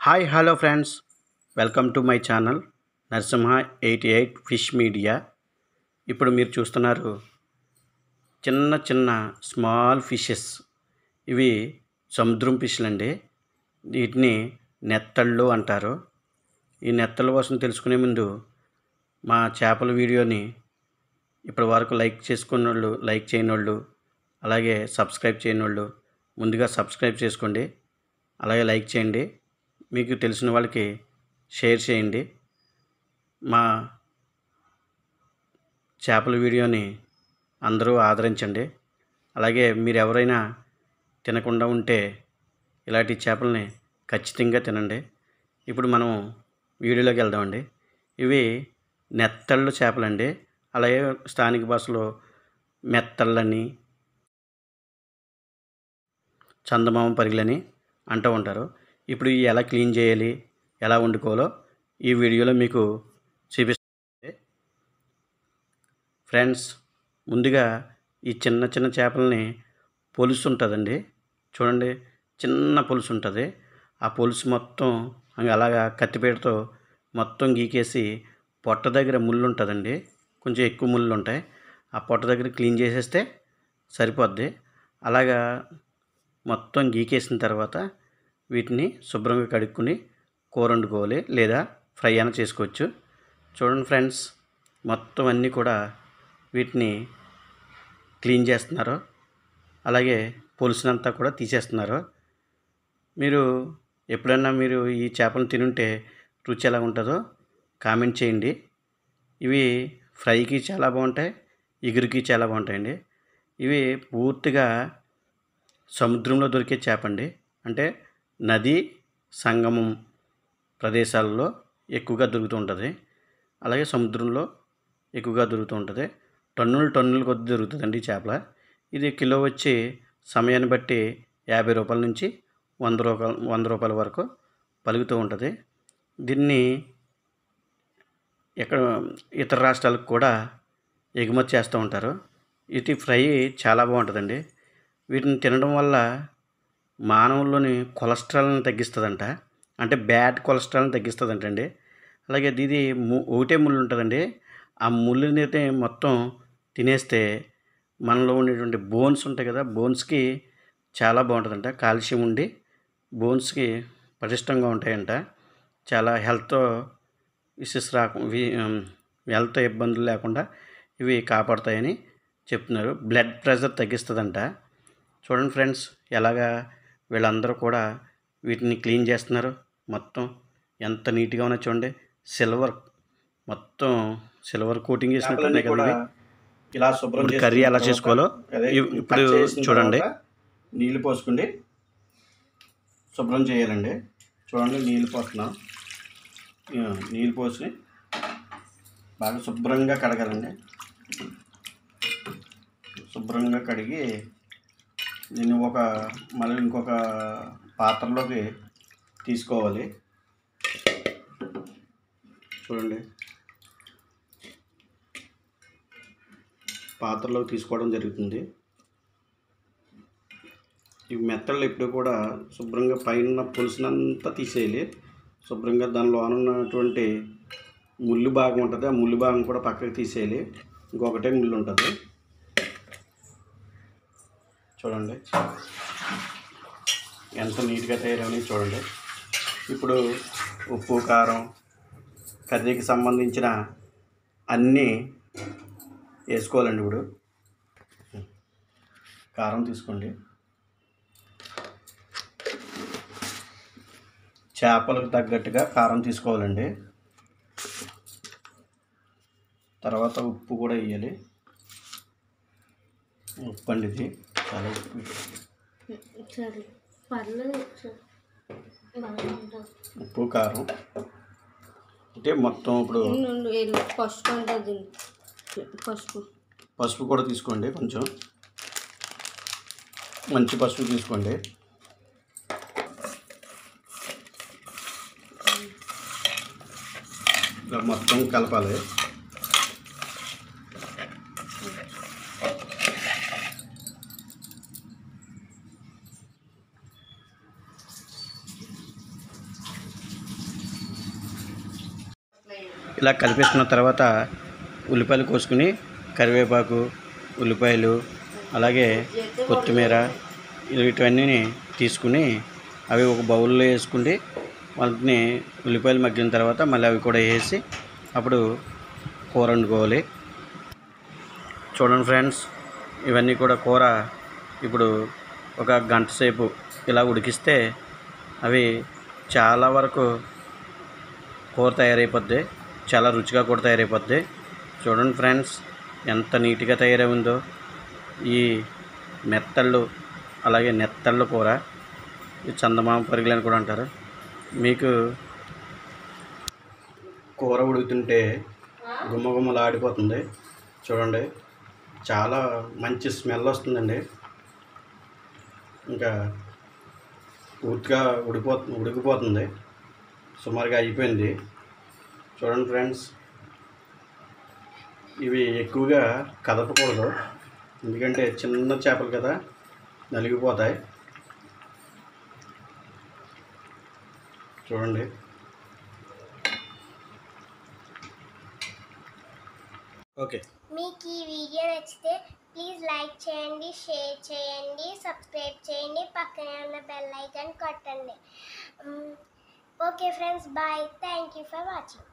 Hi hello friends, welcome to my channel Narasimha 88 fish media. ఇప్పుడు మీరు చూస్తున్నారు చిన్న చిన్న స్మాల్ ఫిషెస్. ఇవి సముద్రం ఫిష్లు అండి. వీటిని నెత్తళ్ళు అంటారు. ఈ నెత్తళ్ళ కోసం తెలుసుకునే ముందు మా చేపల వీడియోని ఇప్పటి వరకు లైక్ చేసుకున్న వాళ్ళు, లైక్ చేయని వాళ్ళు, అలాగే సబ్స్క్రైబ్ చేయని వాళ్ళు ముందుగా సబ్స్క్రైబ్ చేసుకోండి, అలాగే లైక్ చేయండి, మీకు తెలిసిన వాళ్ళకి షేర్ చేయండి. మా చేపల వీడియోని అందరూ ఆదరించండి. అలాగే మీరు ఎవరైనా తినకుండా ఉంటే ఇలాంటి చేపలని ఖచ్చితంగా తినండి. ఇప్పుడు మనం వీడియోలోకి వెళ్దామండి. ఇవి నెత్తళ్ళు చేపలండి. అలాగే స్థానిక భాషలో మెత్తళ్ళని, చందమామ పరిగెలని అంటూ ఉంటారు. ఇప్పుడు ఇవి ఎలా క్లీన్ చేయాలి, ఎలా వండుకోవాలో ఈ వీడియోలో మీకు చూపిస్తుంది. ఫ్రెండ్స్, ముందుగా ఈ చిన్న చిన్న చేపలని పొలుసు ఉంటుందండి. చూడండి, చిన్న పొలుసు ఉంటుంది. ఆ పొలుసు మొత్తం అలాగా కత్తిపీటతో మొత్తం గీకేసి పొట్ట దగ్గర ముళ్ళు ఉంటుందండి. కొంచెం ఎక్కువ ముళ్ళు ఉంటాయి. ఆ పొట్ట దగ్గర క్లీన్ చేసేస్తే సరిపోద్ది. అలాగా మొత్తం గీకేసిన తర్వాత వీటిని శుభ్రంగా కడుక్కుని కూర వండుకోవాలి, లేదా ఫ్రై అయినా చేసుకోవచ్చు. చూడండి ఫ్రెండ్స్, మొత్తం అన్నీ కూడా వీటిని క్లీన్ చేస్తున్నారు. అలాగే పులుసునంతా కూడా తీసేస్తున్నారు. మీరు ఎప్పుడన్నా ఈ చేపలను తినుంటే రుచి ఎలా ఉంటుందో కామెంట్ చేయండి. ఇవి ఫ్రైకి చాలా బాగుంటాయి, ఎగురుకి చాలా బాగుంటాయండి. ఇవి పూర్తిగా సముద్రంలో దొరికే చేప అండి. అంటే నది సంగమం ప్రదేశాల్లో ఎక్కువగా దొరుకుతూ ఉంటుంది. అలాగే సముద్రంలో ఎక్కువగా దొరుకుతూ ఉంటుంది. టన్నుల కొద్ది దొరుకుతుందండి ఈ చేపల. ఇది కిలో వచ్చి సమయాన్ని బట్టి 50 రూపాయల నుంచి 100 రూపాయల వరకు పలుకుతూ ఉంటుంది. దీన్ని ఇతర రాష్ట్రాలకు కూడా ఎగుమతి చేస్తూ ఉంటారు. ఇది ఫ్రై చాలా బాగుంటుందండి. వీటిని తినడం వల్ల మానవుల్లోని కొలెస్ట్రాల్ని తగ్గిస్తుందంట. అంటే బ్యాడ్ కొలెస్ట్రాల్ని తగ్గిస్తుందంటండి. అలాగే ఇది ఒకటే ముళ్ళు ఉంటుందండి. ఆ ముళ్ళుని అయితే మొత్తం తినేస్తే మనలో ఉండేటువంటి బోన్స్ ఉంటాయి కదా, బోన్స్కి చాలా బాగుంటుందంట. కాల్షియం ఉండి బోన్స్కి పటిష్టంగా ఉంటాయంట. చాలా హెల్త్ ఇబ్బందులు లేకుండా ఇవి కాపాడుతాయని చెప్తున్నారు. బ్లడ్ ప్రెషర్ తగ్గిస్తుందంట. చూడండి ఫ్రెండ్స్, ఎలాగా వీళ్ళందరూ కూడా వీటిని క్లీన్ చేస్తున్నారు. మొత్తం ఎంత నీట్గా ఉన్నా చూడండి. మొత్తం సిల్వర్ కోటింగ్ చేసినట్టు కదా. ఇలా శుభ్రం కర్రీ ఎలా చేసుకోవాలో ఇప్పుడు చూడండి. నీళ్ళు పోసుకుండి శుభ్రం చేయాలండి. చూడండి, నీళ్ళు పోస్తున్నాం. నీళ్ళు పోసి బాగా శుభ్రంగా కడగాలండి. శుభ్రంగా కడిగి దీన్ని మళ్ళీ ఇంకొక పాత్రలోకి తీసుకోవాలి. చూడండి, పాత్రలోకి తీసుకోవడం జరుగుతుంది. ఈ మెత్తళ్ళు ఎప్పుడు కూడా శుభ్రంగా పైన పులుసునంతా తీసేయాలి. శుభ్రంగా దానిలో ఉన్నటువంటి ముళ్ళు భాగం ఉంటుంది. ఆ ముళ్ళు భాగం కూడా పక్కకి తీసేయాలి. ఇంకొకటే ముళ్ళు ఉంటుంది. చూడండి ఎంత నీట్గా తయారని చూడండి. ఇప్పుడు ఉప్పు, కారం, కర్రీకి సంబంధించిన అన్నీ వేసుకోవాలండి. ఇప్పుడు కారం తీసుకోండి. చేపలకు తగ్గట్టుగా కారం తీసుకోవాలండి. తర్వాత ఉప్పు కూడా వేయాలి. ఉప్పు అండి, ఇది చాలా ఉప్పు, కారం అంటే మొత్తం. ఇప్పుడు పసుపు కూడా తీసుకోండి. కొంచెం మంచి పసుపు తీసుకోండి. ఇలా మొత్తం కలపాలి. ఇలా కలిపేసుకున్న తర్వాత ఉల్లిపాయలు కోసుకుని కరివేపాకు, ఉల్లిపాయలు, అలాగే కొత్తిమీర వీటన్నీ తీసుకుని అవి ఒక బౌల్లో వేసుకుని వాటిని ఉల్లిపాయలు మగ్గిన తర్వాత మళ్ళీ అవి కూడా వేసి అప్పుడు కూర వండుకోవాలి. చూడండి ఫ్రెండ్స్, ఇవన్నీ కూడా కూర ఇప్పుడు ఒక గంట సేపు ఇలా ఉడికిస్తే అవి చాలా వరకు కూర తయారైపోద్ది. చాలా రుచిగా కూడా తయారైపోద్ది. చూడండి ఫ్రెండ్స్, ఎంత నీట్గా తయారై ఉందో ఈ మెత్తళ్ళు, అలాగే నెత్తళ్ళు కూర. ఈ చందమామ పరిగెలు అని కూడా అంటారు. మీకు కూర ఉడుకుతుంటే గుమ్మగుమ్మలాడిపోతుంది. చూడండి, చాలా మంచి స్మెల్ వస్తుందండి. ఇంకా పూర్తిగా ఉడికిపోతుంది. సుమారుగా అయిపోయింది. చూడండి ఫ్రెండ్స్, ఇవి ఎక్కువగా కదపకూడదు, ఎందుకంటే చిన్న చేపలు కదా, నలిగిపోతాయి. చూడండి. ఓకే, మీకు ఈ వీడియో నచ్చితే ప్లీజ్ లైక్ చేయండి, షేర్ చేయండి, సబ్స్క్రైబ్ చేయండి, పక్కనే ఉన్న బెల్ ఐకాన్ కొట్టండి. Okay friends, bye. Thank you for watching.